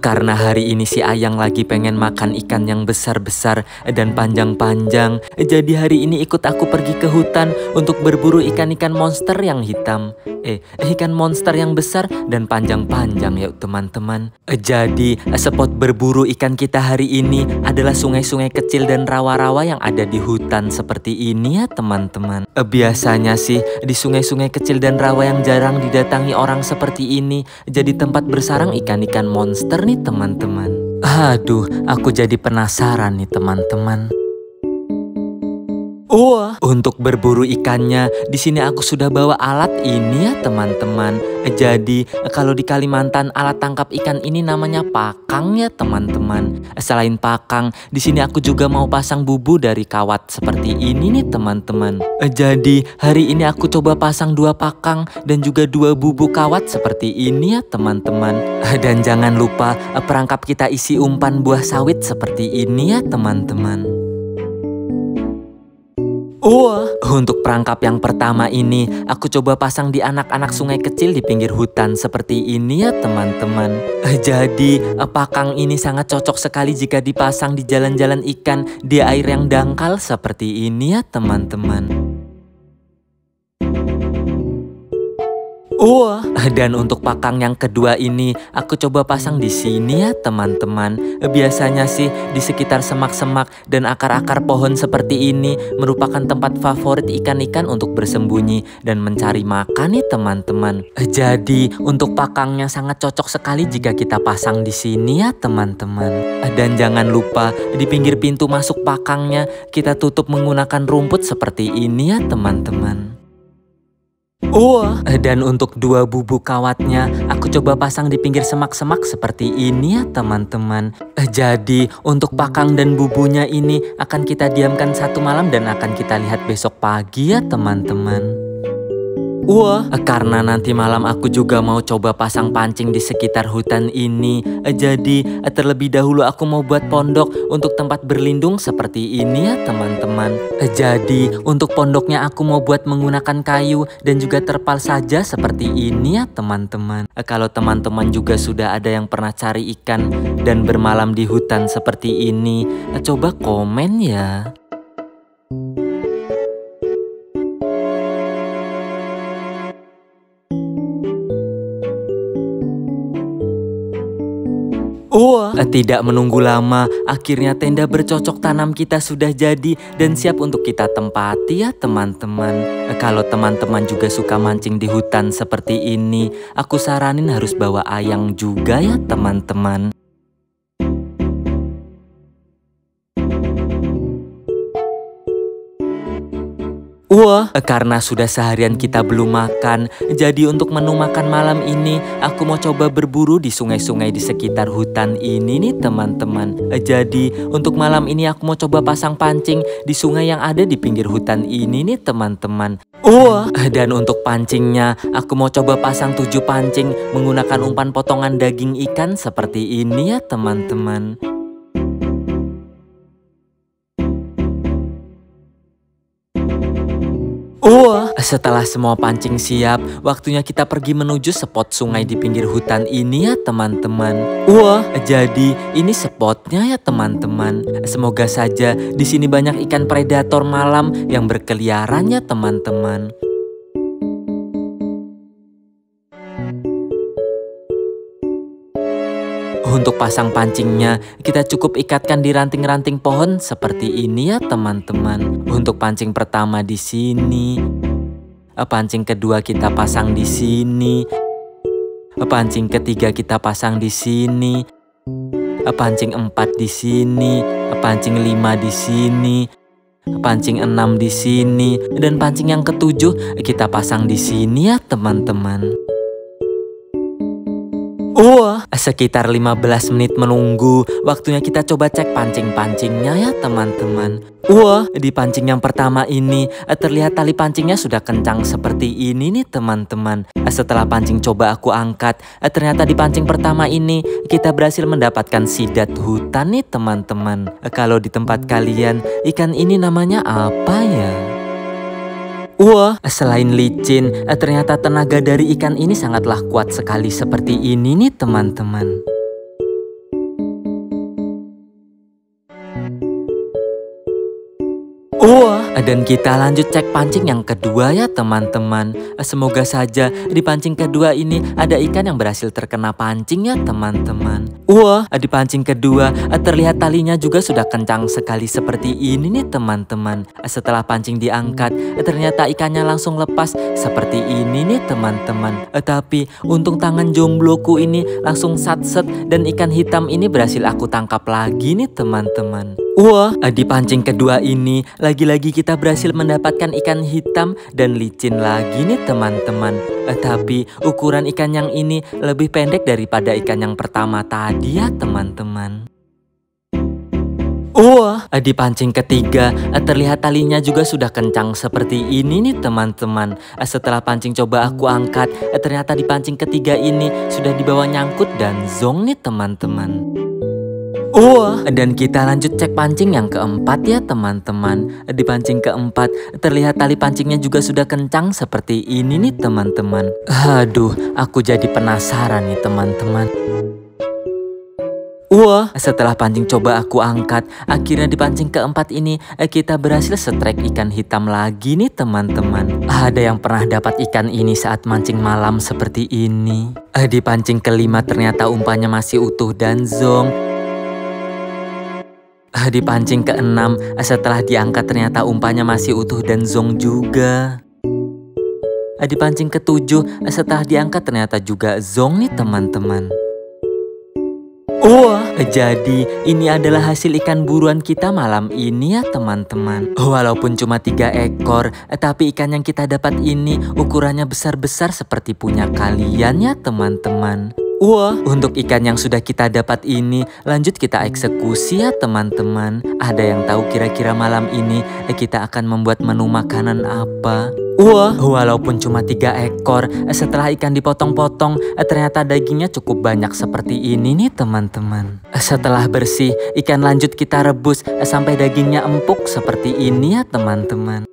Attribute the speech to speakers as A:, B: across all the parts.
A: Karena hari ini si Ayang lagi pengen makan ikan yang besar-besar dan panjang-panjang. Jadi hari ini ikut aku pergi ke hutan untuk berburu ikan-ikan monster yang hitam. Ikan monster yang besar dan panjang-panjang ya teman-teman. Jadi spot berburu ikan kita hari ini adalah sungai-sungai kecil dan rawa-rawa yang ada di hutan seperti ini ya teman-teman. Biasanya sih di sungai-sungai kecil dan rawa yang jarang didatangi orang seperti ini jadi tempat bersarang ikan-ikan monster nih teman-teman. Aduh, aku jadi penasaran nih teman-teman. Untuk berburu ikannya, di sini aku sudah bawa alat ini ya teman-teman. Jadi kalau di Kalimantan alat tangkap ikan ini namanya pakang ya teman-teman. Selain pakang, di sini aku juga mau pasang bubu dari kawat seperti ini nih teman-teman. Jadi hari ini aku coba pasang 2 pakang dan juga 2 bubu kawat seperti ini ya teman-teman. Dan jangan lupa perangkap kita isi umpan buah sawit seperti ini ya teman-teman. Untuk perangkap yang pertama ini, aku coba pasang di anak-anak sungai kecil di pinggir hutan seperti ini ya teman-teman. Jadi, pakang ini sangat cocok sekali jika dipasang di jalan-jalan ikan di air yang dangkal seperti ini ya teman-teman. Dan untuk pakang yang kedua ini, aku coba pasang di sini ya teman-teman. Biasanya sih di sekitar semak-semak dan akar-akar pohon seperti ini merupakan tempat favorit ikan-ikan untuk bersembunyi dan mencari makan nih teman-teman. Jadi untuk pakangnya sangat cocok sekali jika kita pasang di sini ya teman-teman. Dan jangan lupa di pinggir pintu masuk pakangnya kita tutup menggunakan rumput seperti ini ya teman-teman. Dan untuk 2 bubu kawatnya, aku coba pasang di pinggir semak-semak seperti ini ya teman-teman. Jadi untuk pakang dan bubunya ini akan kita diamkan 1 malam dan akan kita lihat besok pagi ya teman-teman. Karena nanti malam aku juga mau coba pasang pancing di sekitar hutan ini. Jadi terlebih dahulu aku mau buat pondok untuk tempat berlindung seperti ini ya teman-teman. Jadi untuk pondoknya aku mau buat menggunakan kayu dan juga terpal saja seperti ini ya teman-teman. Kalau teman-teman juga sudah ada yang pernah cari ikan dan bermalam di hutan seperti ini, coba komen ya. Tidak menunggu lama, akhirnya tenda bercocok tanam kita sudah jadi dan siap untuk kita tempati ya teman-teman. Kalau teman-teman juga suka mancing di hutan seperti ini, aku saranin harus bawa ayang juga ya teman-teman. Karena sudah seharian kita belum makan, jadi untuk menu makan malam ini aku mau coba berburu di sungai-sungai di sekitar hutan ini nih teman-teman. Jadi untuk malam ini aku mau coba pasang pancing di sungai yang ada di pinggir hutan ini nih teman-teman. Dan untuk pancingnya aku mau coba pasang 7 pancing menggunakan umpan potongan daging ikan seperti ini ya teman-teman. Setelah semua pancing siap, waktunya kita pergi menuju spot sungai di pinggir hutan ini ya teman-teman. Jadi ini spotnya ya teman-teman. Semoga saja di sini banyak ikan predator malam yang berkeliaran ya teman-teman. Untuk pasang pancingnya, kita cukup ikatkan di ranting-ranting pohon seperti ini ya teman-teman. Untuk pancing pertama di sini, pancing kedua kita pasang di sini, pancing ketiga kita pasang di sini, pancing 4 di sini, pancing 5 di sini, pancing 6 di sini, dan pancing yang ke-7 kita pasang di sini ya teman-teman. Sekitar 15 menit menunggu, waktunya kita coba cek pancing-pancingnya ya teman-teman. Di pancing yang pertama ini terlihat tali pancingnya sudah kencang seperti ini nih teman-teman. Setelah pancing coba aku angkat, ternyata di pancing pertama ini kita berhasil mendapatkan sidat hutan nih teman-teman. Kalau di tempat kalian, ikan ini namanya apa ya? Selain licin, ternyata tenaga dari ikan ini sangatlah kuat sekali seperti ini nih teman-teman. Wah, dan kita lanjut cek pancing yang kedua ya teman-teman. Semoga saja di pancing kedua ini ada ikan yang berhasil terkena pancing ya teman-teman. Wah, di pancing kedua terlihat talinya juga sudah kencang sekali seperti ini nih teman-teman. Setelah pancing diangkat, ternyata ikannya langsung lepas seperti ini nih teman-teman. Tapi untung tangan jombloku ini langsung satset dan ikan hitam ini berhasil aku tangkap lagi nih teman-teman. Wah, di pancing kedua ini lagi-lagi kita berhasil mendapatkan ikan hitam dan licin lagi nih teman-teman. Tapi ukuran ikan yang ini lebih pendek daripada ikan yang pertama tadi ya teman-teman. Wah, di pancing ketiga terlihat talinya juga sudah kencang seperti ini nih teman-teman. Setelah pancing coba aku angkat, ternyata di pancing ketiga ini sudah dibawa nyangkut dan zong nih teman-teman. Wah, dan kita lanjut cek pancing yang keempat ya teman-teman. Di pancing keempat terlihat tali pancingnya juga sudah kencang seperti ini nih teman-teman. Aduh, aku jadi penasaran nih teman-teman. Wah, setelah pancing coba aku angkat, akhirnya di pancing keempat ini kita berhasil setrek ikan hitam lagi nih teman-teman. Ada yang pernah dapat ikan ini saat mancing malam seperti ini? Di pancing kelima ternyata umpannya masih utuh dan zong. Di pancing keenam setelah diangkat ternyata umpannya masih utuh dan zong juga. Di pancing ketujuh setelah diangkat ternyata juga zong nih teman-teman. Wah, jadi ini adalah hasil ikan buruan kita malam ini ya teman-teman. Walaupun cuma 3 ekor, tapi ikan yang kita dapat ini ukurannya besar-besar seperti punya kalian ya teman-teman. Wah, untuk ikan yang sudah kita dapat ini lanjut kita eksekusi ya teman-teman. Ada yang tahu kira-kira malam ini kita akan membuat menu makanan apa? Wah, walaupun cuma 3 ekor, setelah ikan dipotong-potong, ternyata dagingnya cukup banyak seperti ini nih teman-teman. Setelah bersih, ikan lanjut kita rebus sampai dagingnya empuk seperti ini ya teman-teman.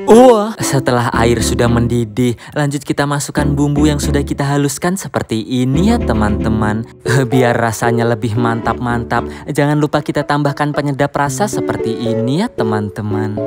A: Wah, setelah air sudah mendidih, lanjut kita masukkan bumbu yang sudah kita haluskan seperti ini ya teman-teman. Biar rasanya lebih mantap-mantap, jangan lupa kita tambahkan penyedap rasa seperti ini ya teman-teman.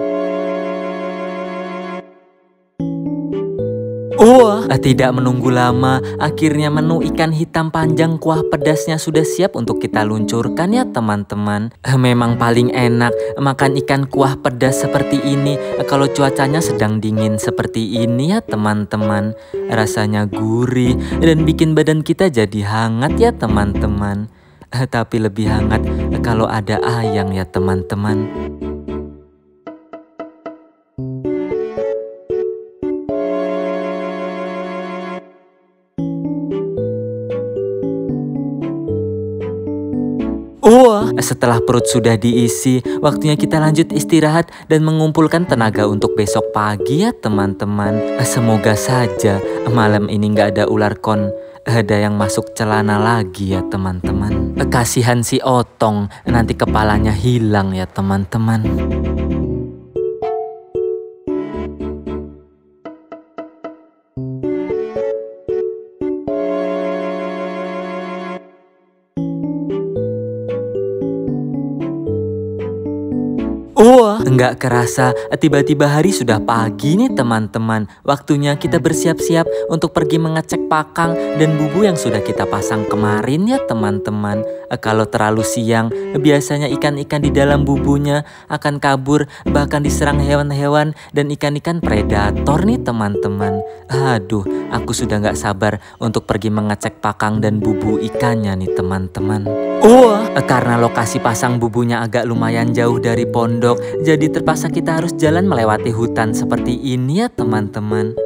A: Wah, tidak menunggu lama, akhirnya menu ikan hitam panjang kuah pedasnya sudah siap untuk kita luncurkan ya teman-teman. Memang paling enak makan ikan kuah pedas seperti ini kalau cuacanya sedang dingin seperti ini ya teman-teman. Rasanya gurih dan bikin badan kita jadi hangat ya teman-teman. Tapi lebih hangat kalau ada ayang ya teman-teman. Wah, setelah perut sudah diisi, waktunya kita lanjut istirahat dan mengumpulkan tenaga untuk besok pagi ya teman-teman. Semoga saja malam ini nggak ada ular kon. Ada yang masuk celana lagi ya teman-teman. Kasihan si Otong, nanti kepalanya hilang ya teman-teman. Wah, nggak kerasa tiba-tiba hari sudah pagi nih teman-teman. Waktunya kita bersiap-siap untuk pergi mengecek pakang dan bubu yang sudah kita pasang kemarin ya teman-teman. Kalau terlalu siang, biasanya ikan-ikan di dalam bubunya akan kabur, bahkan diserang hewan-hewan dan ikan-ikan predator nih teman-teman. Aduh, aku sudah nggak sabar untuk pergi mengecek pakang dan bubu ikannya nih teman-teman. Wah, karena lokasi pasang bubunya agak lumayan jauh dari pondok, jadi terpaksa kita harus jalan melewati hutan seperti ini ya teman-teman.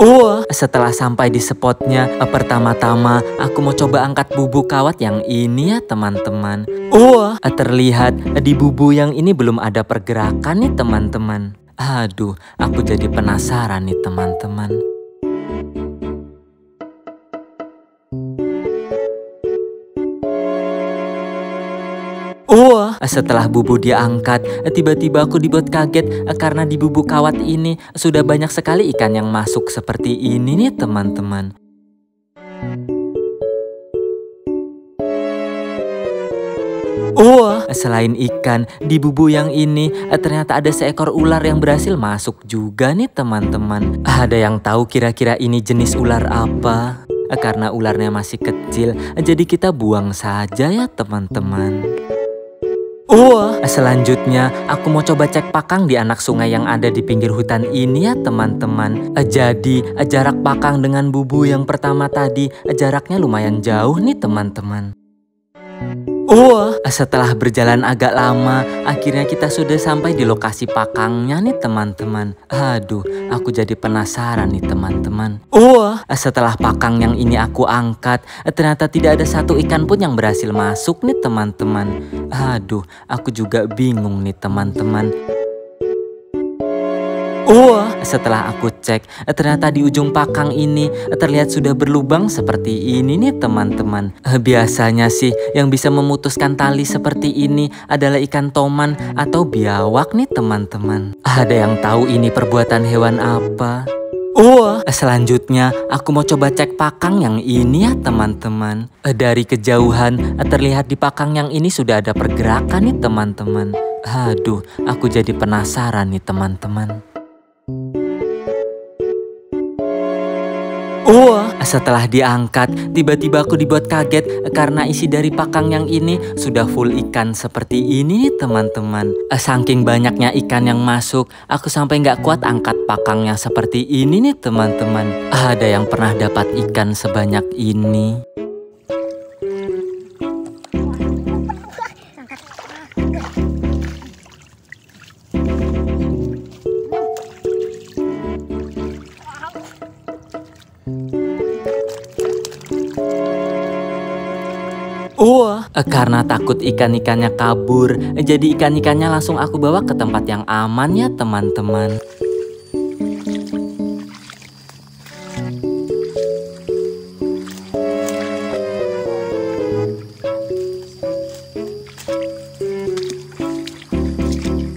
A: Wah, setelah sampai di spotnya, pertama-tama aku mau coba angkat bubu kawat yang ini ya teman-teman. Wah, terlihat di bubu yang ini belum ada pergerakan nih teman-teman. Aduh, aku jadi penasaran nih teman-teman. Wah, setelah bubu diangkat, tiba-tiba aku dibuat kaget karena di bubu kawat ini sudah banyak sekali ikan yang masuk seperti ini nih teman-teman. Wah, selain ikan, di bubu yang ini ternyata ada seekor ular yang berhasil masuk juga nih teman-teman. Ada yang tahu kira-kira ini jenis ular apa? Karena ularnya masih kecil, jadi kita buang saja ya teman-teman. Wah, selanjutnya aku mau coba cek pakang di anak sungai yang ada di pinggir hutan ini ya teman-teman. Jadi jarak pakang dengan bubu yang pertama tadi jaraknya lumayan jauh nih teman-teman. Wah, setelah berjalan agak lama, akhirnya kita sudah sampai di lokasi pakangnya nih teman-teman. Aduh, aku jadi penasaran nih teman-teman. Wah, setelah pakang yang ini aku angkat, ternyata tidak ada satu ikan pun yang berhasil masuk nih teman-teman. Aduh, aku juga bingung nih teman-teman. Wah, setelah aku cek, ternyata di ujung pakang ini terlihat sudah berlubang seperti ini nih teman-teman. Biasanya sih yang bisa memutuskan tali seperti ini adalah ikan toman atau biawak nih teman-teman. Ada yang tahu ini perbuatan hewan apa? Wah, selanjutnya aku mau coba cek pakang yang ini ya teman-teman. Dari kejauhan terlihat di pakang yang ini sudah ada pergerakan nih teman-teman. Aduh, aku jadi penasaran nih teman-teman. Wah, setelah diangkat, tiba-tiba aku dibuat kaget karena isi dari pakang yang ini sudah full ikan seperti ini nih teman-teman. Saking banyaknya ikan yang masuk, aku sampai nggak kuat angkat pakangnya seperti ini nih teman-teman. Ada yang pernah dapat ikan sebanyak ini? Wah, karena takut ikan-ikannya kabur, jadi ikan-ikannya langsung aku bawa ke tempat yang aman ya teman-teman.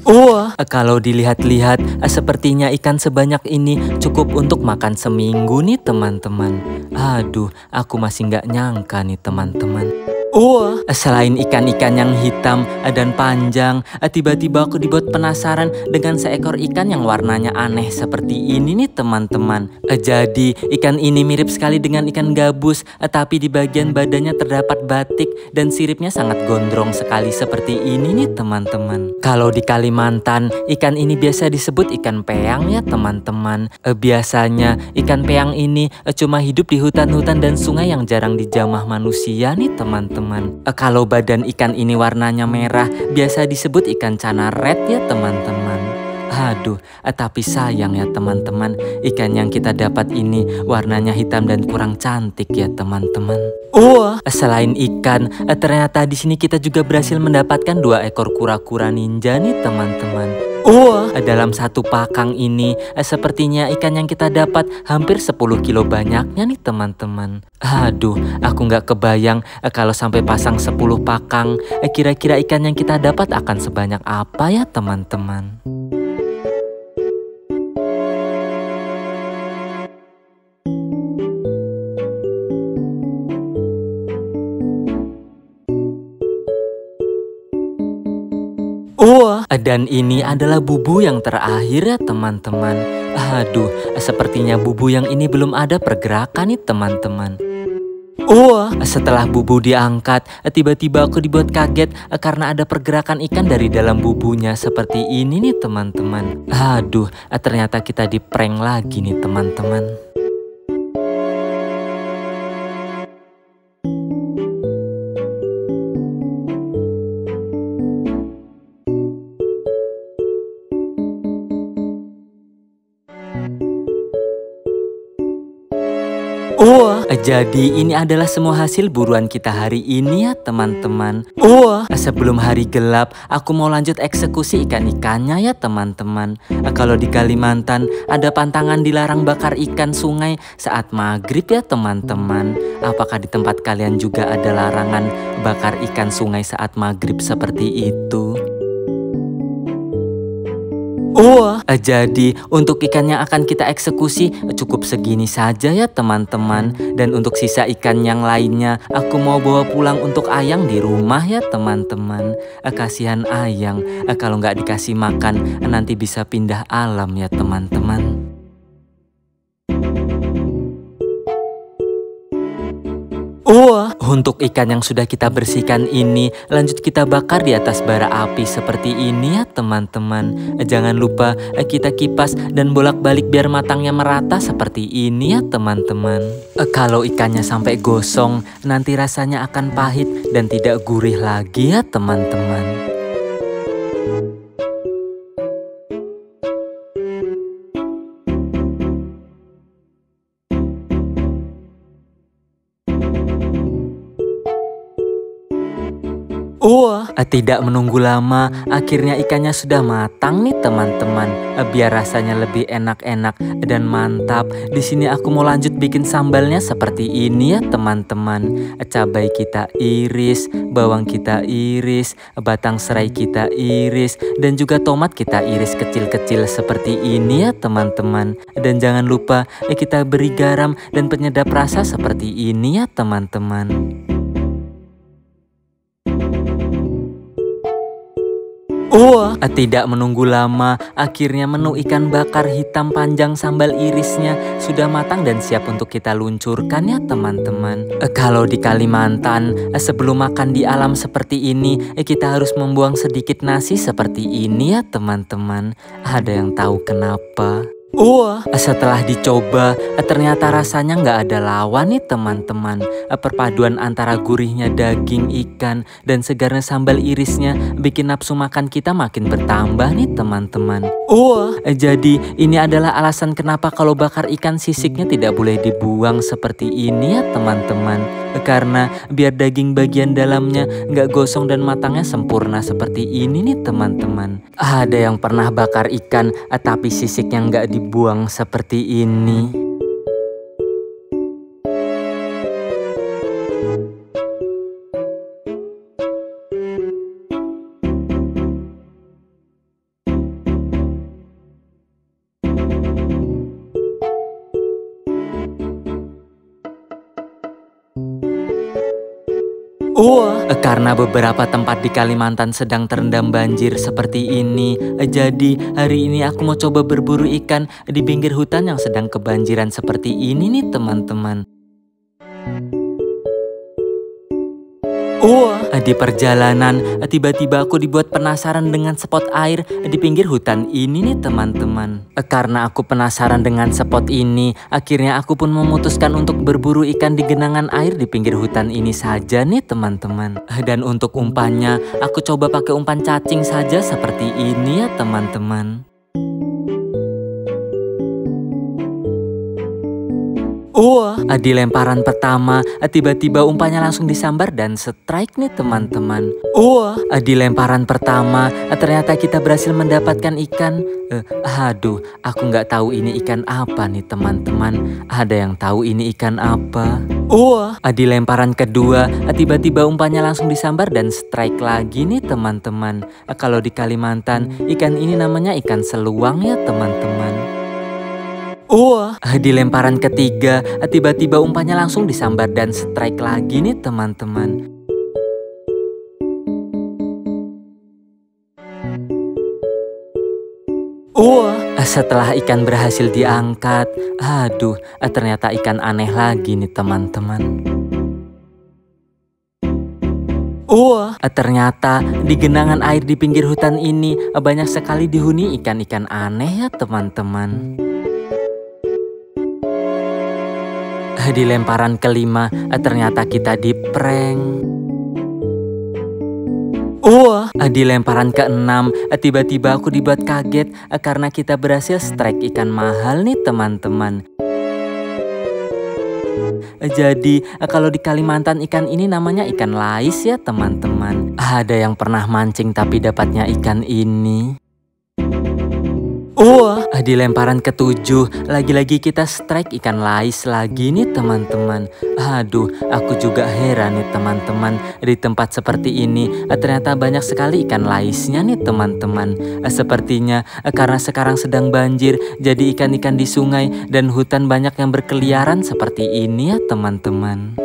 A: Wah, kalau dilihat-lihat, sepertinya ikan sebanyak ini cukup untuk makan seminggu nih teman-teman. Aduh, aku masih nggak nyangka nih teman-teman. Wah, selain ikan-ikan yang hitam dan panjang, tiba-tiba aku dibuat penasaran dengan seekor ikan yang warnanya aneh seperti ini nih teman-teman. Jadi ikan ini mirip sekali dengan ikan gabus, tapi di bagian badannya terdapat batik dan siripnya sangat gondrong sekali seperti ini nih teman-teman. Kalau di Kalimantan, ikan ini biasa disebut ikan peang ya teman-teman. Biasanya ikan peang ini cuma hidup di hutan-hutan dan sungai yang jarang dijamah manusia nih teman-teman. Kalau badan ikan ini warnanya merah, biasa disebut ikan cana red ya teman-teman. Aduh, tapi sayang ya teman-teman, ikan yang kita dapat ini warnanya hitam dan kurang cantik ya teman-teman. Wah, selain ikan, ternyata di sini kita juga berhasil mendapatkan 2 ekor kura-kura ninja nih teman-teman. Wah, dalam satu pakang ini sepertinya ikan yang kita dapat hampir 10 kilo banyaknya nih teman-teman. Aduh, aku nggak kebayang kalau sampai pasang 10 pakang, kira-kira ikan yang kita dapat akan sebanyak apa ya teman-teman. Wah, dan ini adalah bubu yang terakhir ya teman-teman. Aduh, sepertinya bubu yang ini belum ada pergerakan nih teman-teman. Wah, setelah bubu diangkat, tiba-tiba aku dibuat kaget karena ada pergerakan ikan dari dalam bubunya seperti ini nih teman-teman. Aduh, ternyata kita di-prank lagi nih teman-teman. Wah, jadi ini adalah semua hasil buruan kita hari ini ya teman-teman. Wah, sebelum hari gelap, aku mau lanjut eksekusi ikan-ikannya ya teman-teman. Kalau di Kalimantan ada pantangan dilarang bakar ikan sungai saat maghrib ya teman-teman. Apakah di tempat kalian juga ada larangan bakar ikan sungai saat maghrib seperti itu? Wah, jadi untuk ikan yang akan kita eksekusi cukup segini saja ya teman-teman. Dan untuk sisa ikan yang lainnya aku mau bawa pulang untuk Ayang di rumah ya teman-teman. Kasihan Ayang, kalau nggak dikasih makan nanti bisa pindah alam ya teman-teman. Wah, untuk ikan yang sudah kita bersihkan ini, lanjut kita bakar di atas bara api seperti ini ya teman-teman. Jangan lupa kita kipas dan bolak-balik biar matangnya merata seperti ini ya teman-teman. Kalau ikannya sampai gosong, nanti rasanya akan pahit dan tidak gurih lagi ya teman-teman. Wah, tidak menunggu lama, akhirnya ikannya sudah matang nih teman-teman. Biar rasanya lebih enak-enak dan mantap. Di sini aku mau lanjut bikin sambalnya seperti ini ya teman-teman. Cabai kita iris, bawang kita iris, batang serai kita iris, dan juga tomat kita iris kecil-kecil seperti ini ya teman-teman. Dan jangan lupa kita beri garam dan penyedap rasa seperti ini ya teman-teman. Wah, tidak menunggu lama, akhirnya menu ikan bakar hitam panjang sambal irisnya sudah matang dan siap untuk kita luncurkan ya teman-teman. Kalau di Kalimantan, sebelum makan di alam seperti ini, kita harus membuang sedikit nasi seperti ini ya teman-teman. Ada yang tahu kenapa? Wah, setelah dicoba, ternyata rasanya nggak ada lawan nih teman-teman. Perpaduan antara gurihnya daging ikan dan segarnya sambal irisnya bikin nafsu makan kita makin bertambah nih teman-teman. Wah, jadi ini adalah alasan kenapa kalau bakar ikan sisiknya tidak boleh dibuang seperti ini ya teman-teman. Karena biar daging bagian dalamnya nggak gosong dan matangnya sempurna seperti ini nih teman-teman. Ada yang pernah bakar ikan tapi sisiknya nggak dibuang seperti ini? Wah, karena beberapa tempat di Kalimantan sedang terendam banjir seperti ini, jadi hari ini aku mau coba berburu ikan di pinggir hutan yang sedang kebanjiran seperti ini nih teman-teman. Wah, di perjalanan tiba-tiba aku dibuat penasaran dengan spot air di pinggir hutan ini nih teman-teman. Karena aku penasaran dengan spot ini, akhirnya aku pun memutuskan untuk berburu ikan di genangan air di pinggir hutan ini saja nih teman-teman. Dan untuk umpannya, aku coba pakai umpan cacing saja seperti ini ya teman-teman. Wah, di lemparan pertama, tiba-tiba umpannya langsung disambar dan strike nih teman-teman. Wah, di lemparan pertama, ternyata kita berhasil mendapatkan ikan. Aduh, aku nggak tahu ini ikan apa nih teman-teman. Ada yang tahu ini ikan apa? Wah, di lemparan kedua, tiba-tiba umpannya langsung disambar dan strike lagi nih teman-teman. Kalau di Kalimantan, ikan ini namanya ikan seluang ya teman-teman. Wah, di lemparan ketiga, tiba-tiba umpannya langsung disambar dan strike lagi nih teman-teman. Wah, setelah ikan berhasil diangkat, aduh, ternyata ikan aneh lagi nih teman-teman. Wah, ternyata di genangan air di pinggir hutan ini banyak sekali dihuni ikan-ikan aneh ya teman-teman. Di lemparan kelima, ternyata kita di-prank. Wah, di lemparan keenam, tiba-tiba aku dibuat kaget karena kita berhasil strike ikan mahal nih teman-teman. Jadi, kalau di Kalimantan ikan ini namanya ikan lais ya teman-teman. Ada yang pernah mancing tapi dapatnya ikan ini? Wah, di lemparan ketujuh, lagi-lagi kita strike ikan lais lagi nih teman-teman. Aduh, aku juga heran nih teman-teman. Di tempat seperti ini, ternyata banyak sekali ikan laisnya nih teman-teman. Sepertinya karena sekarang sedang banjir, jadi ikan-ikan di sungai dan hutan banyak yang berkeliaran seperti ini ya teman-teman.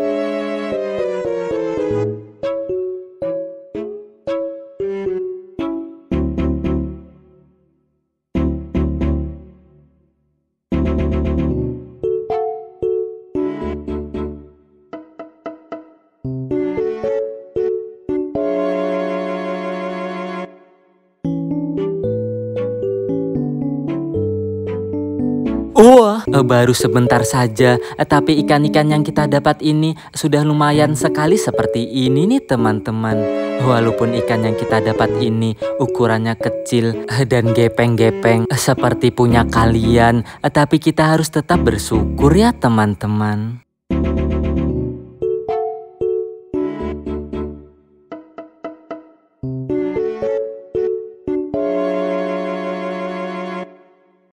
A: Wah, baru sebentar saja, tapi ikan-ikan yang kita dapat ini sudah lumayan sekali seperti ini nih teman-teman. Walaupun ikan yang kita dapat ini ukurannya kecil dan gepeng-gepeng seperti punya kalian, tapi kita harus tetap bersyukur ya teman-teman.